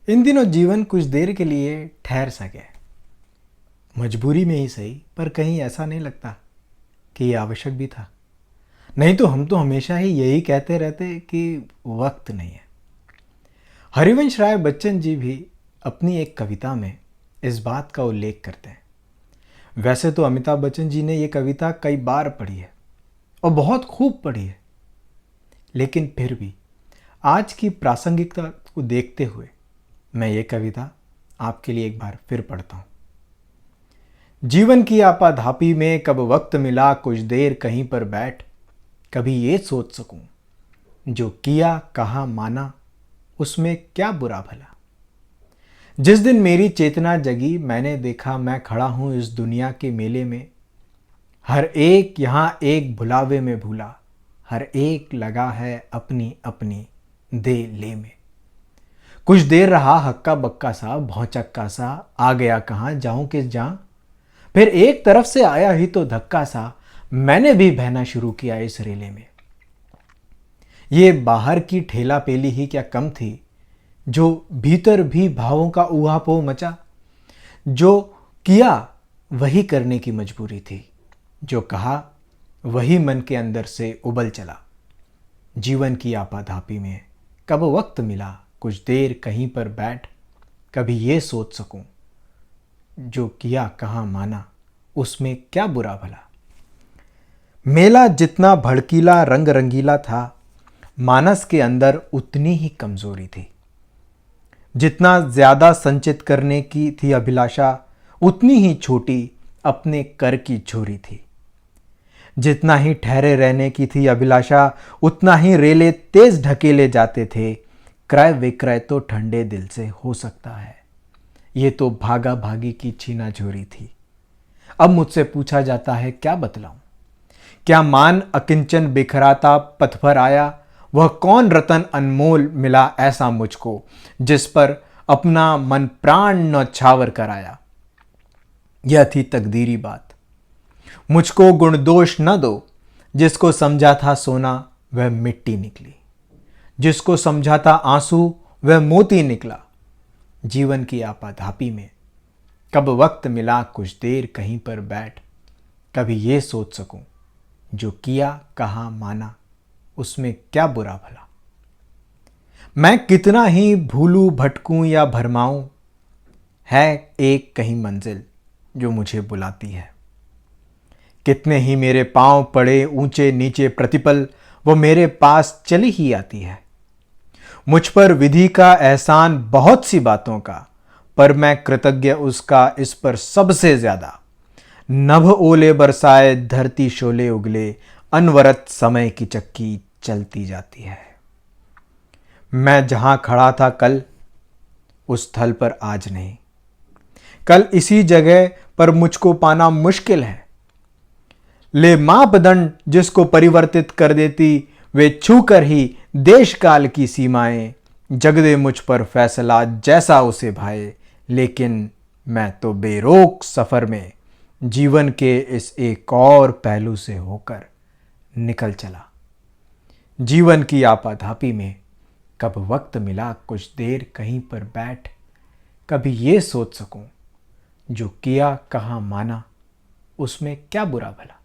इन दिनों जीवन कुछ देर के लिए ठहर सा गया है। मजबूरी में ही सही, पर कहीं ऐसा नहीं लगता कि ये आवश्यक भी था। नहीं तो हम तो हमेशा ही यही कहते रहते कि वक्त नहीं है। हरिवंश राय बच्चन जी भी अपनी एक कविता में इस बात का उल्लेख करते हैं। वैसे तो अमिताभ बच्चन जी ने ये कविता कई बार पढ़ी है और बहुत खूब पढ़ी है, लेकिन फिर भी आज की प्रासंगिकता को देखते हुए मैं ये कविता आपके लिए एक बार फिर पढ़ता हूँ। जीवन की आपाधापी में कब वक्त मिला कुछ देर कहीं पर बैठ, कभी ये सोच सकूं जो किया कहाँ माना उसमें क्या बुरा भला। जिस दिन मेरी चेतना जगी मैंने देखा मैं खड़ा हूँ इस दुनिया के मेले में। हर एक यहाँ एक भुलावे में भूला, हर एक लगा है अपनी अपनी दे ले में। कुछ देर रहा हक्का बक्का सा भौचक्का सा, आ गया कहाँ जाऊं किस जहां। फिर एक तरफ से आया ही तो धक्का सा, मैंने भी बहना शुरू किया इस रेले में। ये बाहर की ठेला पेली ही क्या कम थी, जो भीतर भी भावों का ऊहापोह मचा। जो किया वही करने की मजबूरी थी, जो कहा वही मन के अंदर से उबल चला। जीवन की आपाधापी में कब वक्त मिला कुछ देर कहीं पर बैठ, कभी ये सोच सकूं जो किया कहाँ माना उसमें क्या बुरा भला। मेला जितना भड़कीला रंग रंगीला था, मानस के अंदर उतनी ही कमजोरी थी। जितना ज्यादा संचित करने की थी अभिलाषा, उतनी ही छोटी अपने कर की झोरी थी। जितना ही ठहरे रहने की थी अभिलाषा, उतना ही रेले तेज ढकेले जाते थे। क्रय विक्रय तो ठंडे दिल से हो सकता है, ये तो भागा भागी की छीना झोरी थी। अब मुझसे पूछा जाता है क्या बतलाऊं, क्या मान अकिंचन बिखराता पथ पर आया। वह कौन रतन अनमोल मिला ऐसा मुझको, जिस पर अपना मन प्राण न छावर कराया। यह थी तकदीरी बात, मुझको गुण दोष न दो। जिसको समझा था सोना वह मिट्टी निकली, जिसको समझा था आंसू वह मोती निकला। जीवन की आपाधापी में कब वक्त मिला कुछ देर कहीं पर बैठ, कभी ये सोच सकूं जो किया कहाँ माना उसमें क्या बुरा भला। मैं कितना ही भूलूं भटकूं या भरमाऊं, है एक कहीं मंजिल जो मुझे बुलाती है। कितने ही मेरे पांव पड़े ऊंचे नीचे प्रतिपल, वो मेरे पास चली ही आती है। मुझ पर विधि का एहसान बहुत सी बातों का, पर मैं कृतज्ञ उसका इस पर सबसे ज्यादा। नभ ओले बरसाए धरती शोले उगले, अनवरत समय की चक्की चलती जाती है। मैं जहां खड़ा था कल, उस स्थल पर आज नहीं। कल इसी जगह पर मुझको पाना मुश्किल है। ले मापदंड जिसको परिवर्तित कर देती, वे छूकर ही देश काल की सीमाएं। जग दे मुझ पर फैसला जैसा उसे भाए, लेकिन मैं तो बेरोक सफर में जीवन के इस एक और पहलू से होकर निकल चला। जीवन की आपाधापी में कब वक्त मिला कुछ देर कहीं पर बैठ, कभी ये सोच सकूं जो किया कहाँ माना उसमें क्या बुरा भला।